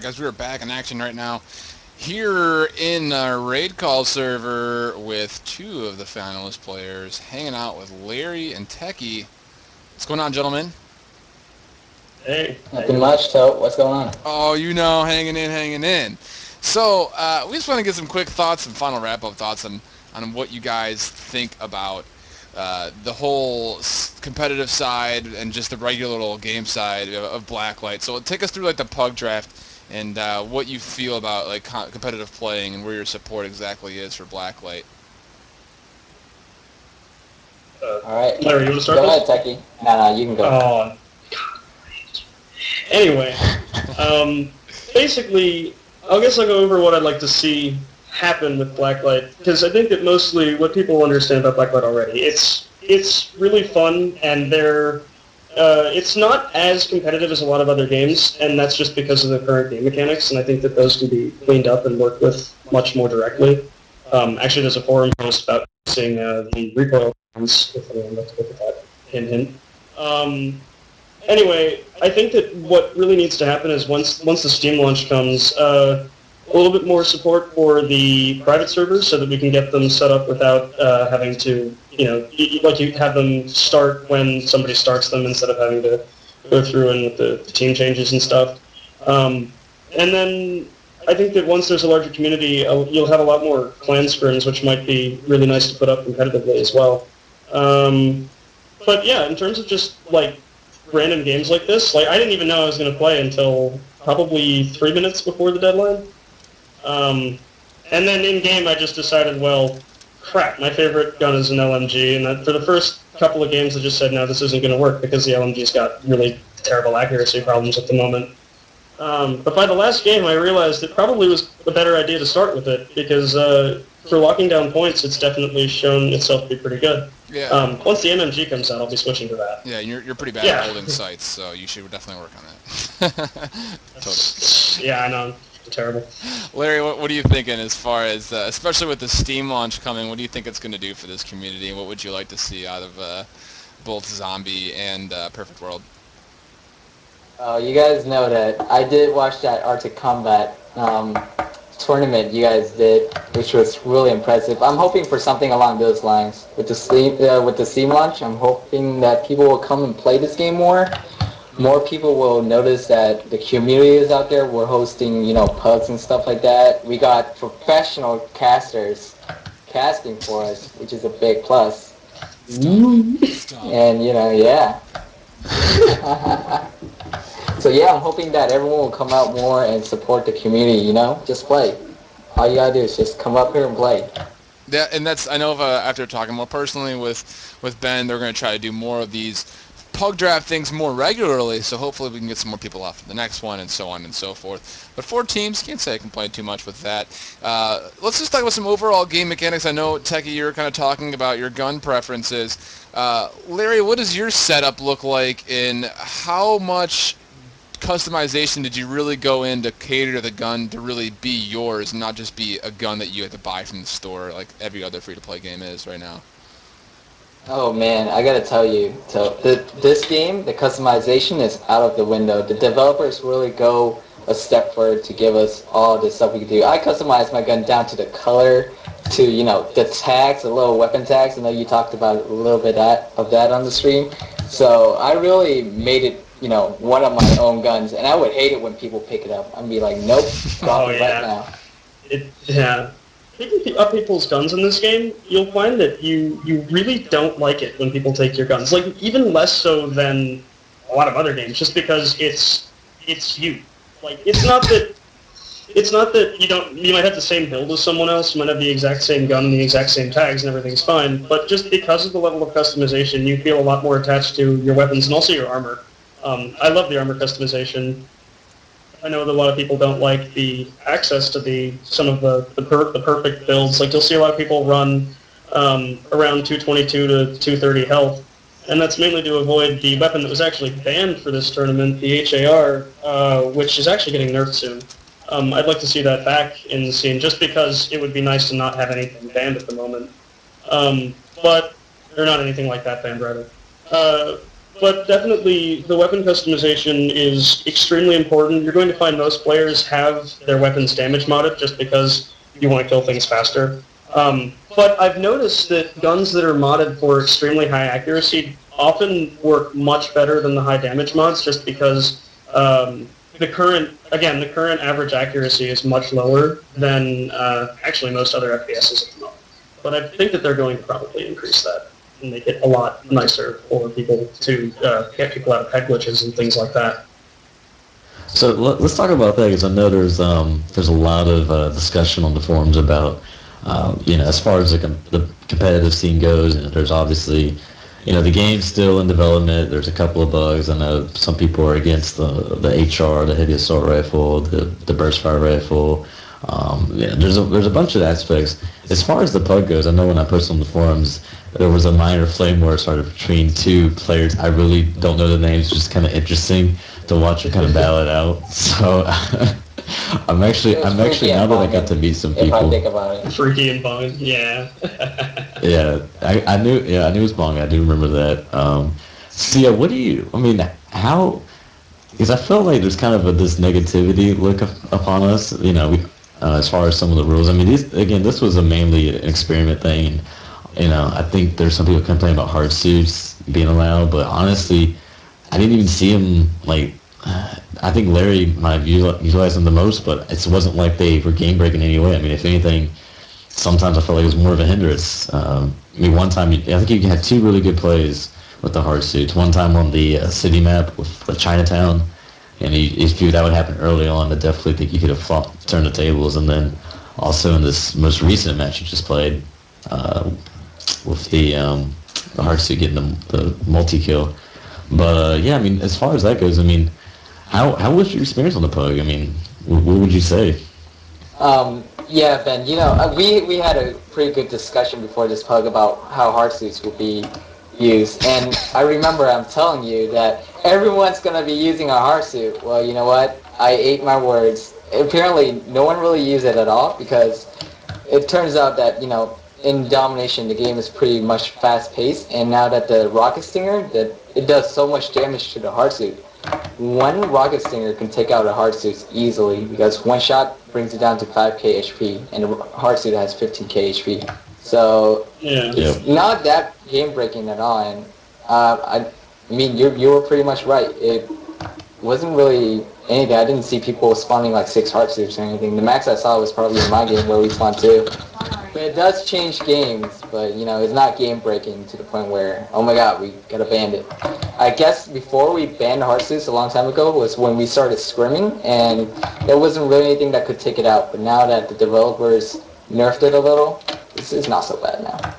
Alright guys, we are back in action right now here in our raid call server with two of the finalist players hanging out with Larry and Tekky. What's going on, gentlemen? Hey. Nothing much, Tote. What's going on? Oh, you know, hanging in. So, we just want to get some quick thoughts, some final wrap-up thoughts on what you guys think about the whole competitive side and just the regular little game side of Blacklight. So take us through like the pug draft and what you feel about like competitive playing and where your support exactly is for Blacklight. All right. Larry, you want to start? Go ahead, Tekky. No, you can go. Anyway, basically, I guess I'll go over what I'd like to see happen with Blacklight, because I think that mostly what people understand about Blacklight already, it's really fun, and it's not as competitive as a lot of other games, and that's just because of the current game mechanics, and I think that those can be cleaned up and worked with much more directly. Actually, there's a forum post about seeing the recoil ones, if anyone wants to look at that. Hint. Anyway, I think that what really needs to happen is once the Steam launch comes, a little bit more support for the private servers so that we can get them set up without having to, you have them start when somebody starts them instead of having to go through and with the team changes and stuff. And then I think that once there's a larger community, you'll have a lot more clan scrims, which might be really nice to put up competitively as well. But yeah, in terms of just like random games like this, like I didn't even know I was going to play until probably 3 minutes before the deadline. And then in-game I just decided, well, crap, my favorite gun is an LMG, and for the first couple of games I just said, no, this isn't going to work because the LMG's got really terrible accuracy problems at the moment. But by the last game I realized it probably was a better idea to start with it, because for locking down points it's definitely shown itself to be pretty good. Yeah. Once the MMG comes out, I'll be switching to that. Yeah, you're pretty bad at holding sights, so you should definitely work on that. Totally. Yeah, I know. Terrible. Larry, what are you thinking as far as, especially with the Steam launch coming, what do you think it's going to do for this community, and what would you like to see out of both Zombie and Perfect World? You guys know that I did watch that Arctic Combat tournament you guys did, which was really impressive. I'm hoping for something along those lines with the Steam launch. I'm hoping that people will come and play this game more. More people will notice that the community is out there. We're hosting, pugs and stuff like that. We got professional casters casting for us, which is a big plus. Stop. And, yeah. So yeah, I'm hoping that everyone will come out more and support the community, just play. All you gotta do is just come up here and play. Yeah, and I know after talking more personally with Ben, they're going to try to do more of these pug draft things more regularly, so hopefully we can get some more people off for the next one and so on and so forth. But 4 teams, can't say I complain too much with that. Let's just talk about some overall game mechanics. I know, Tekky, you were kind of talking about your gun preferences. Larry, what does your setup look like, and how much customization did you really go in to cater to the gun to really be yours and not just be a gun that you had to buy from the store like every other free-to-play game is right now? Oh man, I gotta tell you, so this game, the customization is out of the window. The developers really go a step further to give us all the stuff we can do. I customized my gun down to the color, to the tags, the little weapon tags. I know you talked about a little bit of that on the stream. So I really made it, one of my own guns, and I would hate it when people pick it up. I'd be like, nope, drop it right now. Picking up people's guns in this game, you'll find that you really don't like it when people take your guns. Like, even less so than a lot of other games, just because it's you. Like, it's not that you might have the same build as someone else, you might have the exact same gun and the exact same tags and everything's fine, but just because of the level of customization, you feel a lot more attached to your weapons and also your armor. I love the armor customization. I know that a lot of people don't like the access to some of the perfect builds. Like, you'll see a lot of people run around 222 to 230 health, and that's mainly to avoid the weapon that was actually banned for this tournament, the HAR, which is actually getting nerfed soon. I'd like to see that back in the scene, just because it would be nice to not have anything banned at the moment. Or not anything like that banned, rather. but definitely the weapon customization is extremely important. You're going to find most players have their weapons damage modded just because you want to kill things faster. But I've noticed that guns that are modded for extremely high accuracy often work much better than the high damage mods just because the current average accuracy is much lower than actually most other FPSs at the moment. But I think that they're going to probably increase that and make it a lot nicer for people to get people out of head glitches and things like that. So let's talk about that, because I know there's a lot of discussion on the forums about as far as the competitive scene goes. There's obviously the game's still in development. There's a couple of bugs. I know some people are against the HR, the heavy assault rifle, the burst fire rifle. There's a bunch of aspects. As far as the pug goes, I know when I posted on the forums, there was a minor flame war started between two players. I really don't know the names. It's just kind of interesting to watch it kind of battle it out. So I'm actually now that I got to meet some people. If I think about it. Freaky and Bong, yeah. Yeah, I knew it was Bong. I do remember that. So yeah, how? Because I felt like there's kind of this negativity look upon us. As far as some of the rules. I mean, this was mainly an experiment thing. I think there's some people complaining about hard suits being allowed, but honestly, I didn't even see them like. I think Larry might have utilized them the most, but it wasn't like they were game breaking in any way. I mean, if anything, sometimes I felt like it was more of a hindrance. One time, I think you had two really good plays with the hard suits. One time on the city map with the Chinatown, and if that would happen early on, I definitely think you could have turned the tables. And then also in this most recent match you just played, with the hard suit getting the multi-kill. But yeah, I mean, as far as that goes, I mean, how was your experience on the pug? I mean, what would you say? Yeah, Ben, we had a pretty good discussion before this pug about how hard suits would be used. And I remember I'm telling you that everyone's going to be using a hard suit. Well, you know what? I ate my words. Apparently, no one really used it at all, because it turns out that, in Domination, the game is pretty much fast-paced, and now that the Rocket Stinger, that it does so much damage to the hard suit. One Rocket Stinger can take out a hard suit easily, because one shot brings it down to 5k HP, and the hard suit has 15k HP. So it's not that game-breaking at all, and I mean, you were pretty much right. It wasn't really anything. I didn't see people spawning like 6 hard suits or anything. The max I saw was probably in my game where we spawned 2. But it does change games, but it's not game breaking to the point where, oh my god, we gotta ban it. I guess before we banned hard suits a long time ago was when we started scrimming, and there wasn't really anything that could take it out. But now that the developers nerfed it a little, it's not so bad now.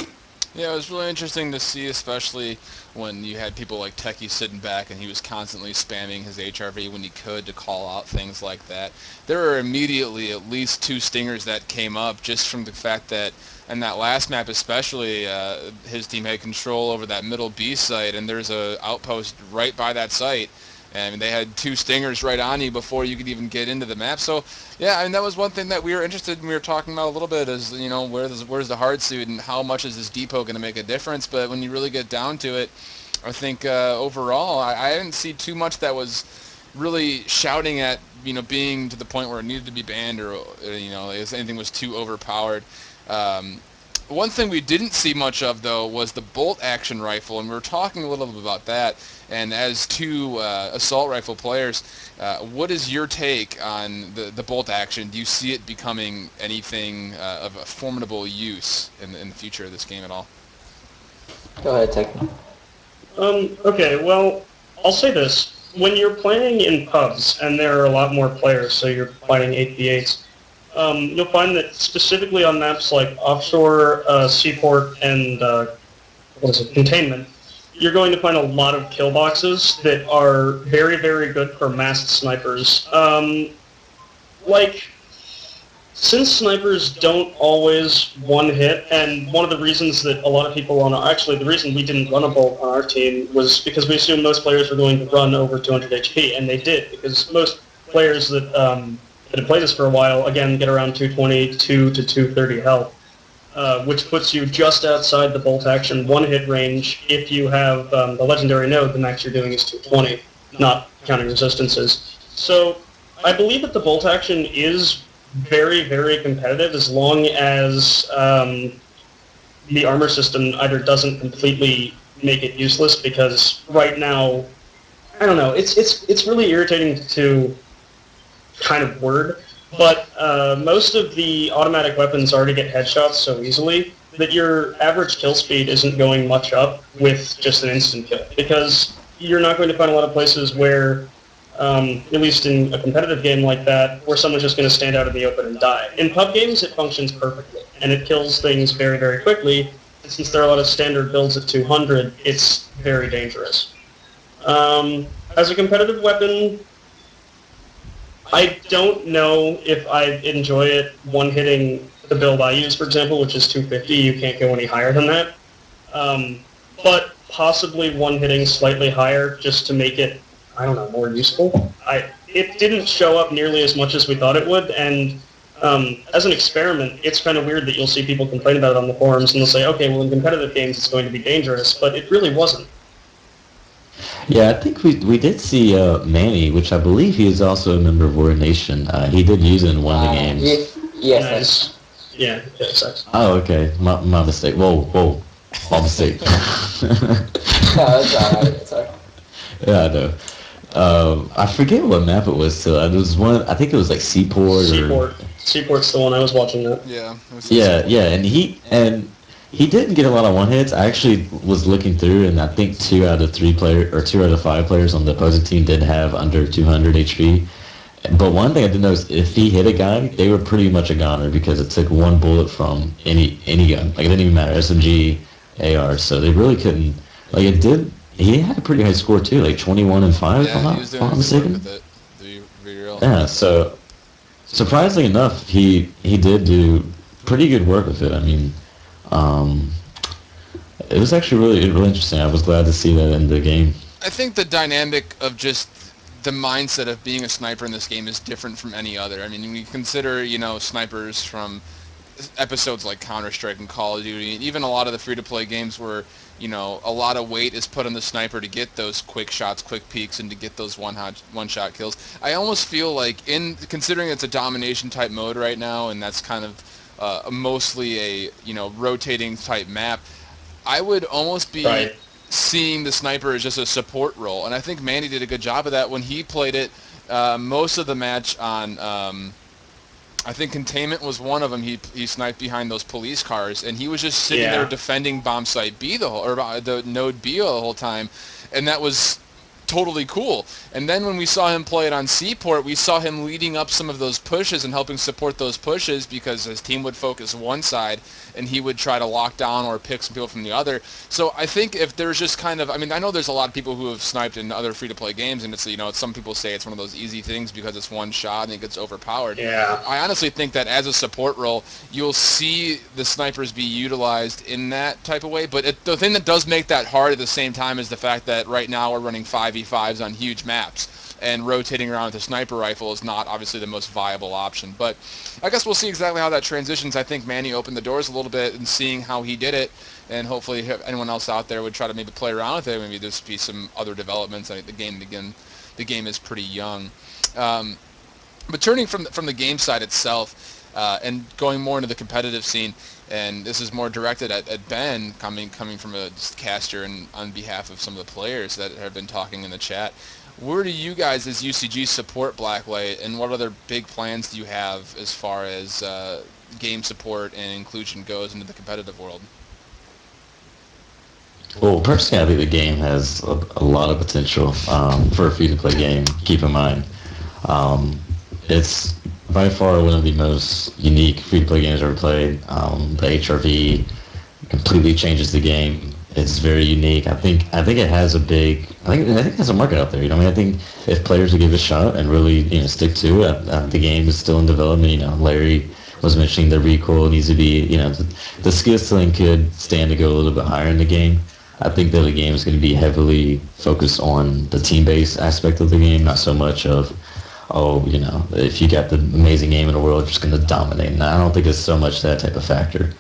Yeah, it was really interesting to see, especially when you had people like Tekky sitting back and he was constantly spamming his HRV when he could to call out things like that. There were immediately at least 2 stingers that came up just from the fact that, in that last map especially, his team had control over that middle B site, and there's a outpost right by that site. And they had 2 stingers right on you before you could even get into the map. So, yeah, I mean, that was one thing that we were interested in. We were talking about a little bit is, where's the hard suit and how much is this depot going to make a difference? But when you really get down to it, I think overall, I didn't see too much that was really shouting at, being to the point where it needed to be banned or, if anything was too overpowered. One thing we didn't see much of, though, was the bolt action rifle, and we were talking a little bit about that. And as 2 assault rifle players, what is your take on the bolt action? Do you see it becoming anything of a formidable use in the future of this game at all? Go ahead, Tekky. Okay, well, I'll say this. When you're playing in pubs, and there are a lot more players, so you're fighting 8v8s, you'll find that specifically on maps like Offshore, Seaport, and Containment, you're going to find a lot of kill boxes that are very, very good for masked snipers. Since snipers don't always one-hit, and one of the reasons that a lot of people the reason we didn't run a bolt on our team was because we assumed most players were going to run over 200 HP, and they did, because most players that have played this for a while, again, get around 222 to 230 health. which puts you just outside the bolt action one-hit range. If you have the legendary node, the max you're doing is 220, not counting resistances. So I believe that the bolt action is very, very competitive as long as the armor system either doesn't completely make it useless, because right now, I don't know, it's really irritating to kind of word, but most of the automatic weapons already get headshots so easily that your average kill speed isn't going much up with just an instant kill, because you're not going to find a lot of places where, at least in a competitive game like that, where someone's just going to stand out in the open and die. In pub games, it functions perfectly, and it kills things very, very quickly. And since there are a lot of standard builds at 200, it's very dangerous. As a competitive weapon, I don't know if I enjoy it one-hitting the build I use, for example, which is 250. You can't go any higher than that. But possibly one-hitting slightly higher just to make it, I don't know, more useful. It didn't show up nearly as much as we thought it would, and as an experiment, it's kind of weird that you'll see people complain about it on the forums, and they'll say, okay, well, in competitive games it's going to be dangerous, but it really wasn't. Yeah, I think we did see Manny, which I believe he is also a member of Warrior Nation. He did use it in one of the games. Yes. Nice. Yeah, sucks. Oh, okay. My mistake. Whoa. My mistake. No, that's alright. It's alright. Yeah, I know. I forget what map it was. So there was one. I think it was like Seaport. Seaport's the one I was watching. That. Yeah. Yeah, and he didn't get a lot of one hits. I actually was looking through, and I think 2 out of 5 players on the opposing team did have under 200 HP. But one thing I did notice, if he hit a guy, they were pretty much a goner because it took one bullet from any gun. Like, it didn't even matter, SMG, AR. So they really couldn't. Like, it did. He had a pretty high score too, like 21 and 5. Yeah, if I'm not mistaken. With it, to be real. Yeah. So surprisingly enough, he did do pretty good work with it. I mean, it was actually really interesting. I was glad to see that in the game. I think the dynamic of just the mindset of being a sniper in this game is different from any other. I mean, when you consider, snipers from episodes like Counter-Strike and Call of Duty, and even a lot of the free-to-play games where, a lot of weight is put on the sniper to get those quick shots, quick peeks, and to get those one-shot kills. I almost feel like, considering it's a domination-type mode right now, and that's kind of mostly a, rotating type map, I would almost be seeing the sniper as just a support role. And I think Manny did a good job of that when he played it most of the match on, I think Containment was one of them. He sniped behind those police cars, and he was just sitting there defending bomb site B the node B the whole time, and that was totally cool. And then when we saw him play it on Seaport, we saw him leading up some of those pushes and helping support those pushes because his team would focus one side and he would try to lock down or pick some people from the other. So I think if there's just kind of, I mean, I know there's a lot of people who have sniped in other free-to-play games, and it's, some people say it's one of those easy things because it's one shot and it gets overpowered. Yeah. I honestly think that as a support role, you'll see the snipers be utilized in that type of way, but the thing that does make that hard at the same time is the fact that right now we're running 5v5s on huge maps, and rotating around with a sniper rifle is not obviously the most viable option. But I guess we'll see exactly how that transitions. I think Manny opened the doors a little bit and seeing how he did it, and hopefully anyone else out there would try to maybe play around with it. Maybe there's be some other developments. I think the game is pretty young. But turning from the game side itself and going more into the competitive scene, and this is more directed at Ben, coming from a caster and on behalf of some of the players that have been talking in the chat. Where do you guys as UCG support Blacklight, and what other big plans do you have as far as game support and inclusion goes into the competitive world? Well, personally, I think the game has a lot of potential for a free-to-play game. Keep in mind, it's by far one of the most unique free-to-play games I've ever played. The HRV completely changes the game. It's very unique. I think it has a big. I think it has a market out there. I think if players would give it a shot and really stick to it, the game is still in development. Larry was mentioning the recoil needs to be. The skill ceiling could stand to go a little bit higher in the game. I think that the game is going to be heavily focused on the team-based aspect of the game, not so much of, if you got the amazing game in the world, you're just going to dominate. And I don't think it's so much that type of factor.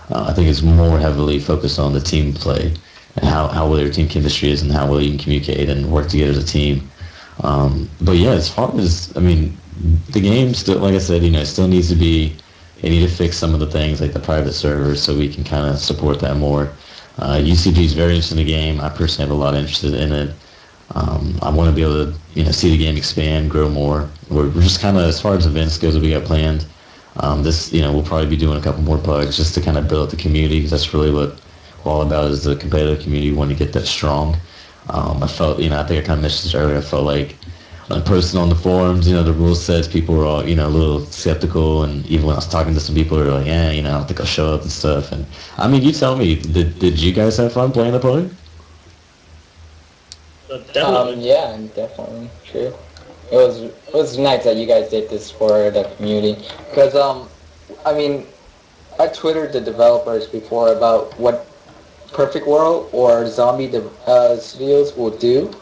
I think it's more heavily focused on the team play and how well your team chemistry is and how well you can communicate and work together as a team. But yeah, as far as, I mean, the game still, like I said, it still needs to be, they need to fix some of the things like the private servers so we can kind of support that more. UCG is very interested in the game. I personally have a lot of interest in it. I want to be able to, see the game expand, grow more. We're just kind of, as far as events goes that we got planned, we'll probably be doing a couple more pugs just to kind of build up the community, because that's really what we're all about, is the competitive community. We want to get that strong. I felt, I think I kind of mentioned this earlier, I felt like when posting on the forums, the rule sets, people were all, a little skeptical, and even when I was talking to some people, they were like, I don't think I'll show up and stuff. And I mean, you tell me, did you guys have fun playing the pug? Definitely. Yeah, definitely true. It was nice that you guys did this for the community, because I mean, I twittered the developers before about what Perfect World or Zombie Studios will do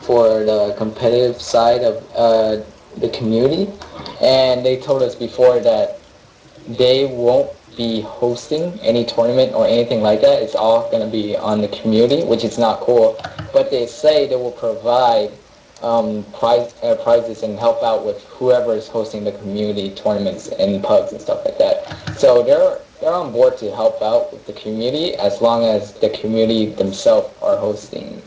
for the competitive side of the community, and they told us before that they won't be hosting any tournament or anything like that. It's all going to be on the community, which is not cool. But they say they will provide prizes and help out with whoever is hosting the community tournaments and pugs and stuff like that. So they're on board to help out with the community as long as the community themselves are hosting,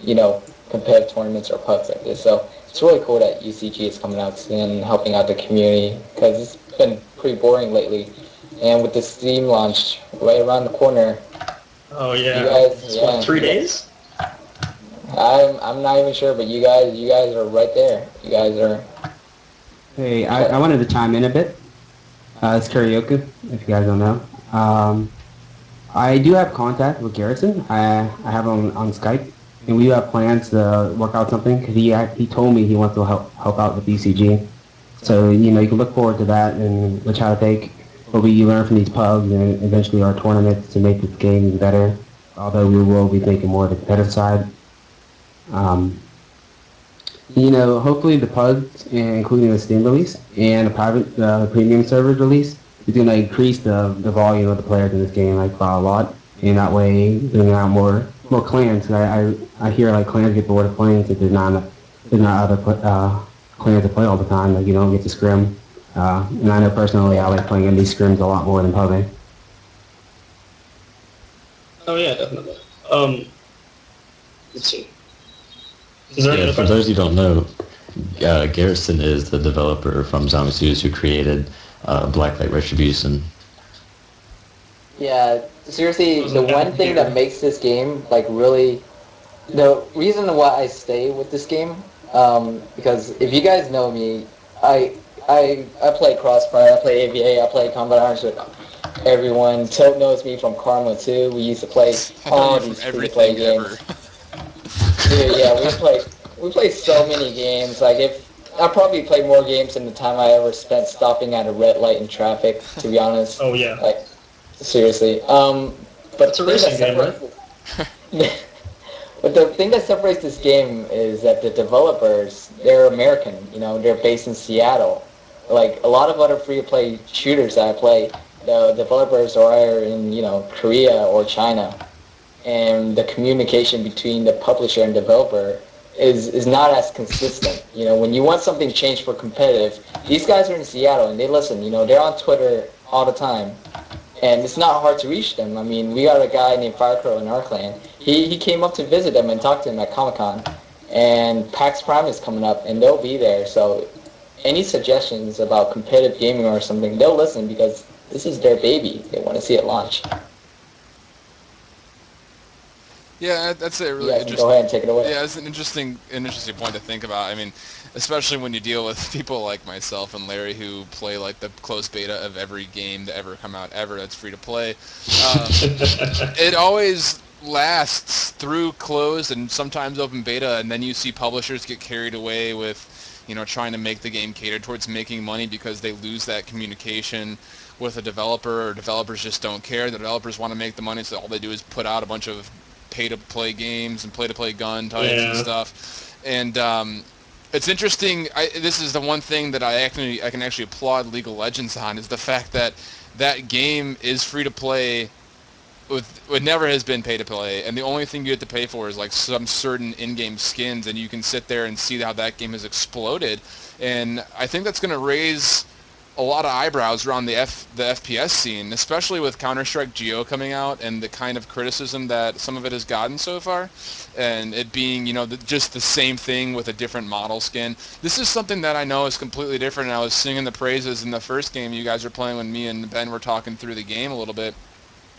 competitive tournaments or pugs like this. So it's really cool that UCG is coming out and helping out the community, because it's been pretty boring lately. And with the Steam launch right around the corner, Oh yeah. It's What, 3 days? I'm not even sure, but you guys are right there. You guys are. Hey, I wanted to chime in a bit. It's karaoke, if you guys don't know. I do have contact with Garrison. I have him on Skype, and we have plans to work out something, because he told me he wants to help out with BCG. So you can look forward to that, and we'll try to take what we learn from these pubs and eventually our tournaments to make this game better. Although we will be thinking more of the competitive side. Hopefully the pubs, including the Steam release and the private premium servers release, is going to increase the volume of the players in this game by a lot. And that way, bringing out more clans. I hear clans get bored of playing since there's not other clans to play all the time. You don't get to scrim. And I know personally I like playing in these scrims a lot more than pubbing. Oh yeah, definitely. Let's see. Is there any For those who don't know, Garrison is the developer from Zombie Studios who created Blacklight Retribution. Yeah, seriously, the one thing that makes this game really, the reason why I stay with this game, because if you guys know me, I play Crossfire, I play AVA, I play Combat Arms with everyone. Tilt knows me from Karma too. We used to play all these free-to-play games. Dude, yeah, we play so many games. I probably played more games in the time I ever spent stopping at a red light in traffic, to be honest. Oh yeah. Seriously. But it's a racing game, right? But the thing that separates this game is that the developers, they're American. They're based in Seattle. A lot of other free-to-play shooters that I play, the developers are in Korea or China, and the communication between the publisher and developer is not as consistent. When you want something changed for competitive, these guys are in Seattle and they listen. They're on Twitter all the time, and it's not hard to reach them. I mean, we got a guy named Firecrow in our clan. He came up to visit them and talk to them at Comic-Con, and PAX Prime is coming up and they'll be there. So any suggestions about competitive gaming or something, they'll listen, because this is their baby. They want to see it launch. Yeah, that's a really interesting. Go ahead and take it away. Yeah, it's an interesting point to think about. I mean, especially when you deal with people like myself and Larry who play the closed beta of every game to ever come out ever that's free to play. It always lasts through closed and sometimes open beta, and then you see publishers get carried away with, trying to make the game cater towards making money because they lose that communication with a developer, or developers just don't care. The developers want to make the money, so all they do is put out a bunch of pay-to-play games and play-to-play gun types and stuff. And it's interesting. This is the one thing that I can actually applaud League of Legends on, is the fact that that game is free-to-play it never has been pay to play, and the only thing you have to pay for is like some certain in-game skins, and you can sit there and see how that game has exploded. And I think that's going to raise a lot of eyebrows around the FPS scene, especially with Counter-Strike Geo coming out and the kind of criticism that some of it has gotten so far, and it being, just the same thing with a different model skin. This is something that I know is completely different, and I was singing the praises in the first game you guys were playing when me and Ben were talking through the game a little bit.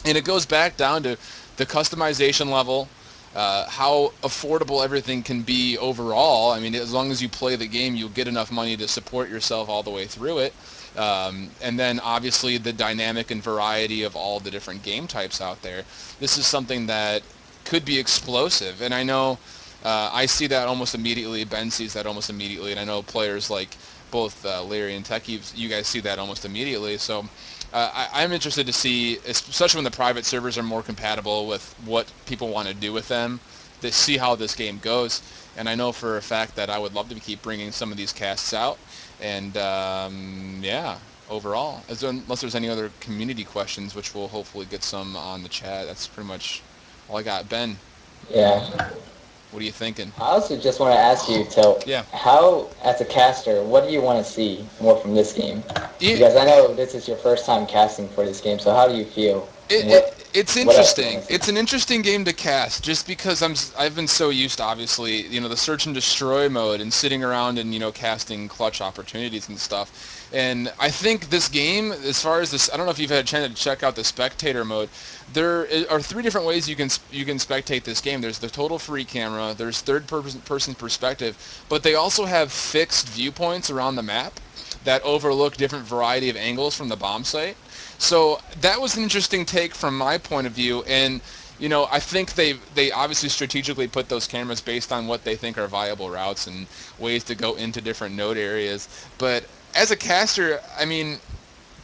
And it goes back down to the customization level, how affordable everything can be overall. I mean, as long as you play the game, you'll get enough money to support yourself all the way through it. And then obviously the dynamic and variety of all the different game types out there. This is something that could be explosive. And I know I see that almost immediately. Ben sees that almost immediately. And I know players like both Larry and tekky, you guys see that almost immediately. So I'm interested to see, especially when the private servers are more compatible with what people want to do with them, to see how this game goes. And I know for a fact that I would love to keep bringing some of these casts out. And yeah, overall, unless there's any other community questions, which we'll hopefully get some on the chat, that's pretty much all I got. Ben, Yeah. what are you thinking? I also just want to ask you, Yeah. how, as a caster, what do you want to see more from this game? Yeah. Because I know this is your first time casting for this game, so how do you feel? It's interesting. It's an interesting game to cast, just because I've been so used to, obviously, the search and destroy mode and sitting around and casting clutch opportunities and stuff. And I think this game, as far as this, I don't know if you've had a chance to check out the spectator mode. There are 3 different ways you can spectate this game. There's the total free camera, there's third-person perspective, but they also have fixed viewpoints around the map that overlook different variety of angles from the bomb site. So that was an interesting take from my point of view, and I think they obviously strategically put those cameras based on what they think are viable routes and ways to go into different node areas. But as a caster, I mean,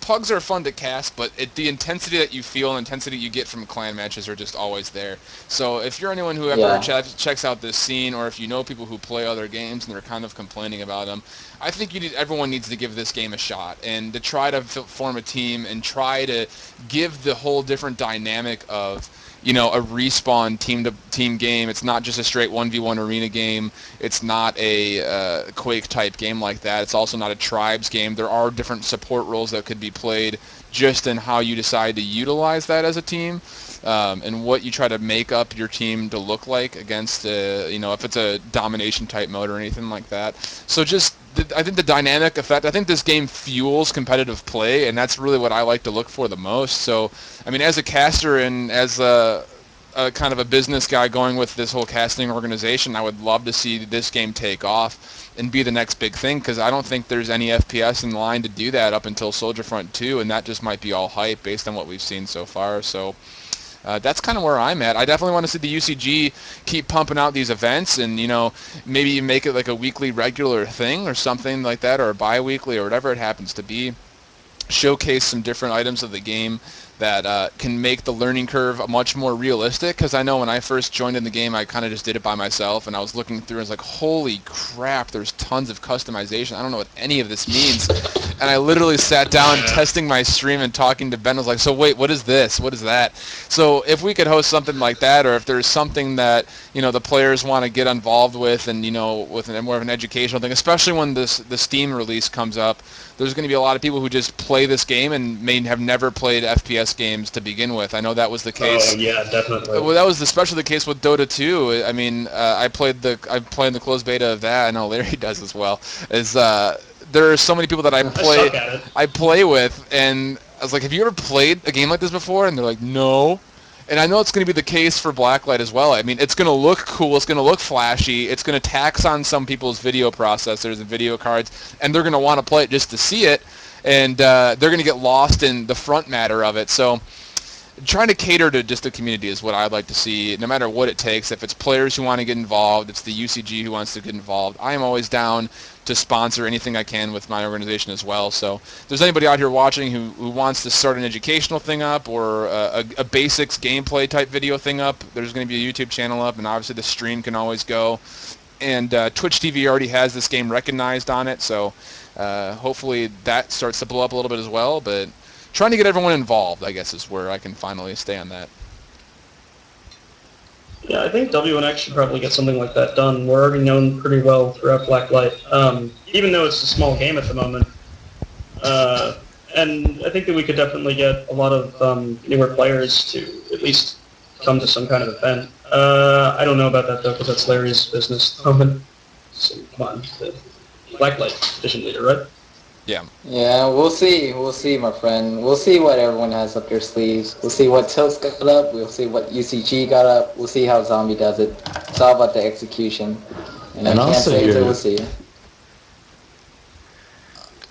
pugs are fun to cast, but the intensity that you feel and intensity you get from clan matches are just always there. So if you're anyone who ever checks out this scene, or if you know people who play other games and they're kind of complaining about them, I think everyone needs to give this game a shot and to try to form a team and try to give the whole different dynamic of a respawn team-to-team game. It's not just a straight 1v1 arena game. It's not a Quake-type game like that. It's also not a tribes game. There are different support roles that could be played just in how you decide to utilize that as a team, and what you try to make up your team to look like against, if it's a domination-type mode or anything like that. So I think the dynamic effect, I think this game fuels competitive play, and that's really what I like to look for the most. So, I mean, as a caster and as a kind of a business guy going with this whole casting organization, I would love to see this game take off and be the next big thing, because I don't think there's any FPS in line to do that up until Soldier Front 2, and that just might be all hype based on what we've seen so far. So that's kind of where I'm at. I definitely want to see the UCG keep pumping out these events, and maybe you make it like a weekly regular thing or something like that, or a bi-weekly or whatever it happens to be. Showcase some different items of the game that can make the learning curve much more realistic, because I know when I first joined in the game, I kind of just did it by myself, and I was looking through and I was like, holy crap, there's tons of customization. I don't know what any of this means. And I literally sat down testing my stream and talking to Ben. I was like, so wait, what is this? What is that? So if we could host something like that, or if there's something that the players want to get involved with, and with more of an educational thing, especially when the Steam release comes up, there's going to be a lot of people who just play this game and may have never played FPS games to begin with. I know that was the case. Oh yeah, definitely. Well, that was especially the case with Dota 2. I mean, I'm playing the closed beta of that. I know Larry does as well. There are so many people that I play with, and I was like, have you ever played a game like this before? And they're like, no. And I know it's going to be the case for Blacklight as well. I mean, it's going to look cool. It's going to look flashy. It's going to tax on some people's video processors and video cards, and they're going to want to play it just to see it, and they're going to get lost in the front matter of it. So trying to cater to just the community is what I'd like to see, no matter what it takes. If it's players who want to get involved, it's the UCG who wants to get involved. I am always down to sponsor anything I can with my organization as well. So if there's anybody out here watching who wants to start an educational thing up, or a basics gameplay type video thing up, there's going to be a YouTube channel up, and obviously the stream can always go. And Twitch TV already has this game recognized on it, so hopefully that starts to blow up a little bit as well. But trying to get everyone involved, I guess, is where I can finally stay on that. Yeah, I think WNX should probably get something like that done. We're already known pretty well throughout Blacklight, even though it's a small game at the moment. And I think that we could definitely get a lot of newer players to at least come to some kind of event. I don't know about that though, because that's Larry's business at the moment. So come on, the Blacklight division leader, right? Yeah. Yeah, we'll see. We'll see, my friend. We'll see what everyone has up their sleeves. We'll see what Tilt's got up. We'll see what UCG got up. We'll see how Zombie does it. It's all about the execution. And I can't say until we'll see.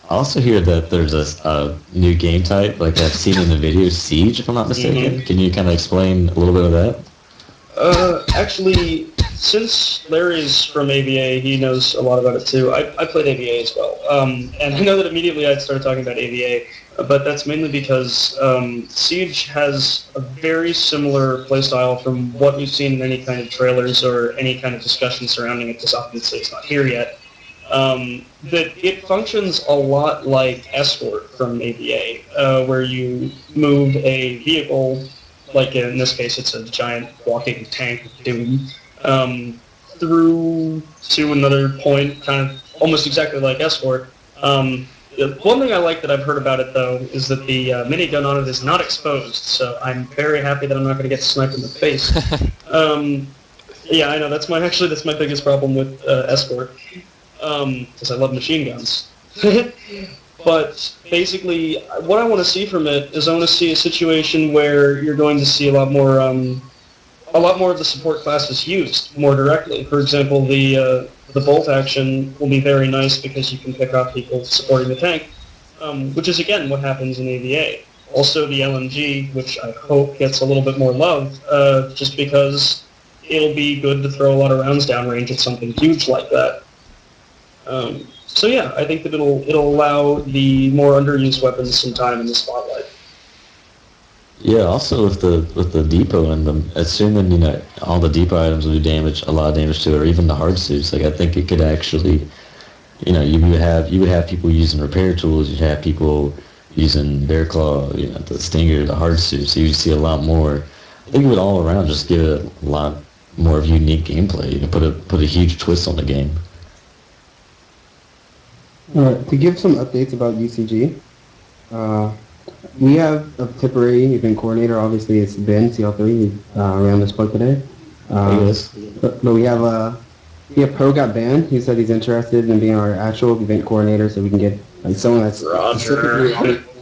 I also hear that there's a new game type, like I've seen in the video, Siege, if I'm not mistaken. Can you kind of explain a little bit of that? Actually, since Larry's from AVA, he knows a lot about it too. I played AVA as well, and I know that immediately I started talking about AVA, but that's mainly because Siege has a very similar playstyle from what we've seen in any kind of trailers or any kind of discussion surrounding it, because obviously it's not here yet. That it functions a lot like Escort from AVA, where you move a vehicle, like in this case it's a giant walking tank of doom, through to another point, kind of almost exactly like Escort. The one thing I like that I've heard about it, though, is that the minigun on it is not exposed, so I'm very happy that I'm not going to get sniped in the face. Yeah, I know, that's my biggest problem with Escort, because I love machine guns. But basically, what I want to see from it is I want to see a situation where you're going to see a lot more of the support classes used more directly. For example, the bolt action will be very nice because you can pick off people supporting the tank, which is again what happens in AVA. Also, the LMG, which I hope gets a little bit more love, just because it'll be good to throw a lot of rounds downrange at something huge like that. So yeah, I think that it'll allow the more underused weapons some time in the spotlight. Yeah, also with the depot and them, assuming all the depot items will do a lot of damage to it, or even the hard suits. Like I think it could actually, you would have people using repair tools, you'd have people using bear claw, the stinger, the hard suits. So you see a lot more. I think it would all around just give it a lot more of unique gameplay. Put a huge twist on the game. To give some updates about UCG, we have a temporary event coordinator. Obviously, it's Ben CL3. Ran this plug today. But we have Pro got banned. He said he's interested in being our actual event coordinator, so we can get someone that's specifically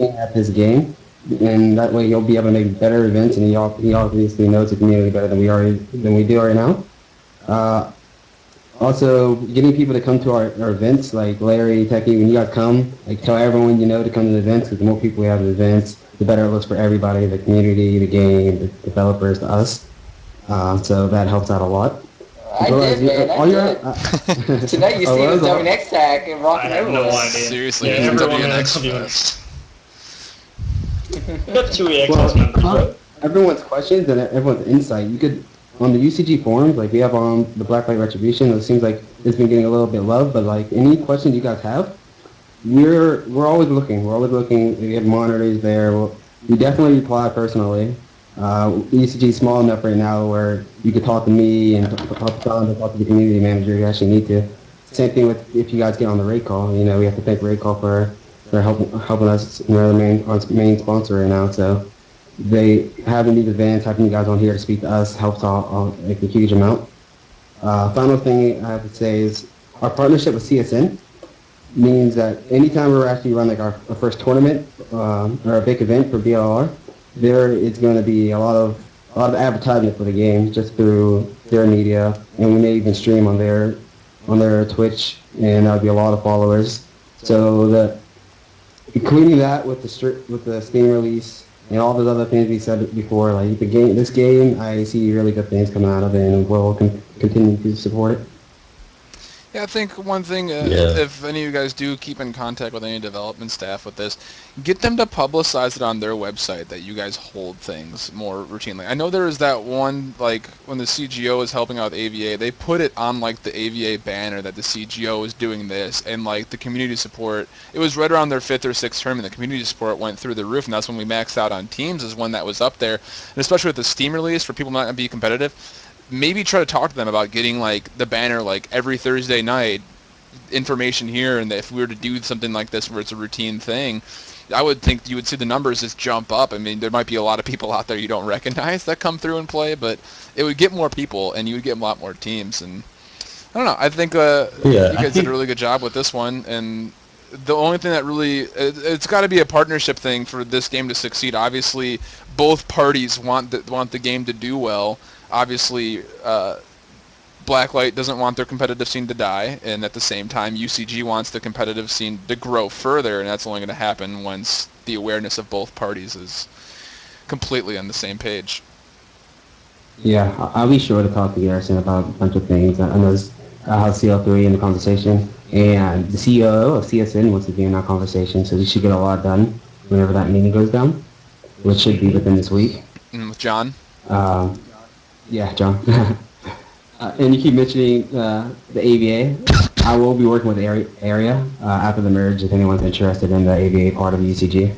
at this game, and that way he'll be able to make better events. And he obviously knows the community better than we do right now. Also, getting people to come to our events, like Larry, Techie, when you guys come, tell everyone to come to the events, because the more people we have at the events, the better it looks for everybody, the community, the game, the developers, to us. So that helps out a lot. I did, man. Tonight you see the WNX tag and rocking everywhere. I have no idea. Seriously, yeah, everyone has WNX. Got 2EX members, right? Everyone's questions and everyone's insight, you could... On the UCG forums, we have on the Blacklight Retribution, it seems like it's been getting a little bit love, but any questions you guys have, we're always looking. We're always looking. We have monitors there. We definitely reply personally. UCG is small enough right now where you could talk to me and talk to Don, talk to the community manager. You actually need to. Same thing with if you guys get on the raid call. We have to thank raid call for helping us. We're the main sponsor right now, so. Having these events, having you guys on here to speak to us helps out a huge amount. Final thing I have to say is our partnership with CSN means that anytime we're actually run our first tournament or a big event for BLR, there is going to be a lot of advertisement for the game just through their media, and we may even stream on their Twitch, and that'll be a lot of followers. So including that with the Steam release. And all those other things we said before, this game, I see really good things coming out of it, and we'll continue to support it. Yeah, I think one thing, if any of you guys do keep in contact with any development staff with this, get them to publicize it on their website that you guys hold things more routinely. I know there was that one, when the CGO was helping out with AVA, they put it on, the AVA banner that the CGO was doing this, and, the community support, it was right around their 5th or 6th term, and the community support went through the roof, and that's when we maxed out on teams, is when that was up there. And especially with the Steam release, for people not to be competitive, maybe try to talk to them about getting like the banner like every Thursday night information here, and that if we were to do something like this where it's a routine thing, I would think you would see the numbers just jump up. I mean, there might be a lot of people out there you don't recognize that come through and play, but it would get more people, and you would get a lot more teams. And I don't know. I think you guys did a really good job with this one, and the only thing that really it's got to be a partnership thing for this game to succeed. Obviously, both parties want the game to do well. Obviously, Blacklight doesn't want their competitive scene to die, and at the same time, UCG wants the competitive scene to grow further, and that's only going to happen once the awareness of both parties is completely on the same page. Yeah, I'll be sure to talk to Garrison about a bunch of things. I know I have CL3 in the conversation, and the CEO of CSN wants to be in our conversation, so we should get a lot done whenever that meeting goes down, which should be within this week. And with John? Yeah, John. And you keep mentioning the AVA. I will be working with Area after the merge if anyone's interested in the AVA part of the UCG.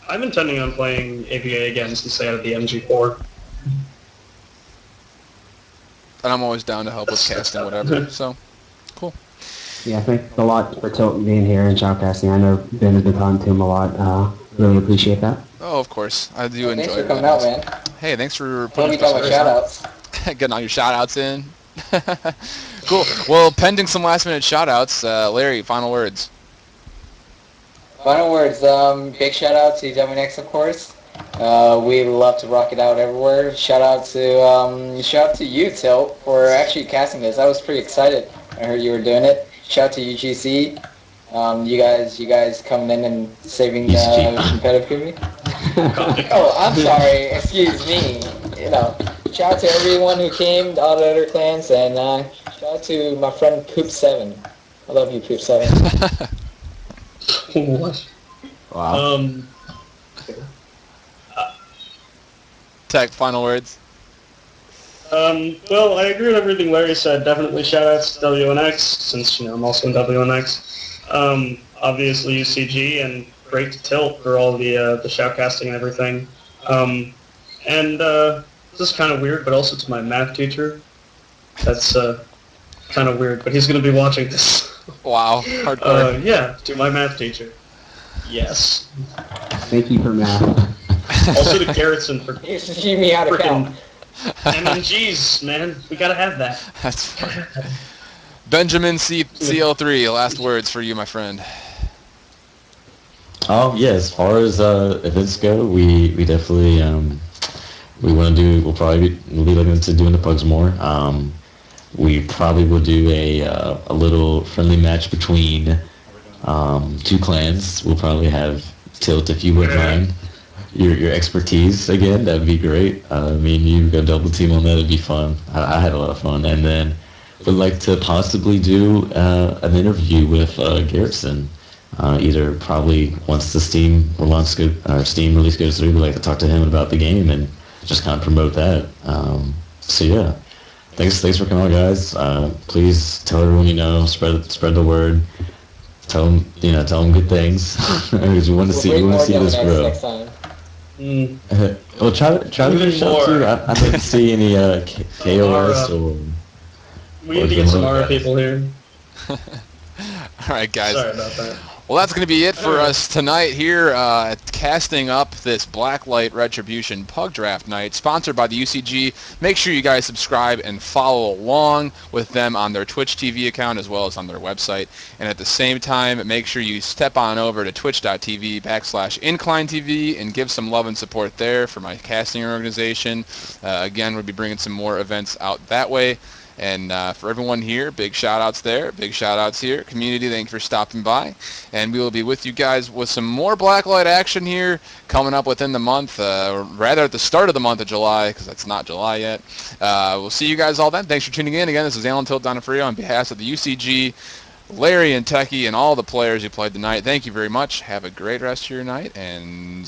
I'm intending on playing AVA again since they have the MG4. And I'm always down to help with casting, whatever. So, cool. Yeah, thanks a lot for Tilton being here and shoutcasting. I know Ben has been talking to him a lot. Really appreciate that. Oh, of course. I do enjoy it. Thanks for coming out, man. Hey, thanks for When we got my shout-outs. getting all your shout-outs in. Cool. Well, pending some last-minute shout-outs, Larry, final words. Final words. Big shout-out to WNX, of course. We love to rock it out everywhere. Shout out to you, Tilt, for actually casting this. I was pretty excited. I heard you were doing it. Shout out to UGC. You guys coming in and saving the competitive community. Oh, I'm sorry. Excuse me. Shout out to everyone who came, all the other clans, and shout out to my friend Poop7. I love you, Poop7. What? Wow. Tech, final words. Well, I agree with everything Larry said. Definitely shout-outs to WNX, since, I'm also in WNX. Obviously UCG, and great to Tilt for all the shoutcasting and everything. This is kind of weird, but also to my math teacher. That's kind of weird, but he's going to be watching this. Wow, hardcore. Yeah, to my math teacher. Yes. Thank you for math. Also to Garrison for You should teach me how to count. MMGs, man. We gotta have that. That's fine. Benjamin CL3, last words for you, my friend. Yeah, as far as events go, we definitely we'll probably be looking to doing the pugs more. We probably will do a little friendly match between two clans. We'll probably have Tilt, if you wouldn't mind, your expertise again. That'd be great. Me and you go double team on that. It'd be fun. I had a lot of fun, and then would like to possibly do an interview with Garrison. Either probably once the Steam release goes through, we'd like to talk to him about the game and just kind of promote that. So yeah, thanks for coming on, guys. Please tell everyone you know, spread the word. Tell them good things. Because we want to see this grow. Next time. Well, try to finish up too. I'd like to see any KOS or. We need to get some Mara people here. All right, guys. Sorry about that. Well, that's going to be it for us tonight here at casting up this Blacklight Retribution Pug Draft Night, sponsored by the UCG. Make sure you guys subscribe and follow along with them on their Twitch TV account as well as on their website. And at the same time, make sure you step on over to twitch.tv/InclineTV and give some love and support there for my casting organization. Again, we'll be bringing some more events out that way. And for everyone here, big shout-outs there, big shout-outs here. Community, thank you for stopping by. And we will be with you guys with some more Blacklight action here coming up within the month, or rather at the start of the month of July, because it's not July yet. We'll see you guys all then. Thanks for tuning in. Again, this is Alan Tilt Donofrio on behalf of the UCG, Larry and Tekky, and all the players who played tonight. Thank you very much. Have a great rest of your night, and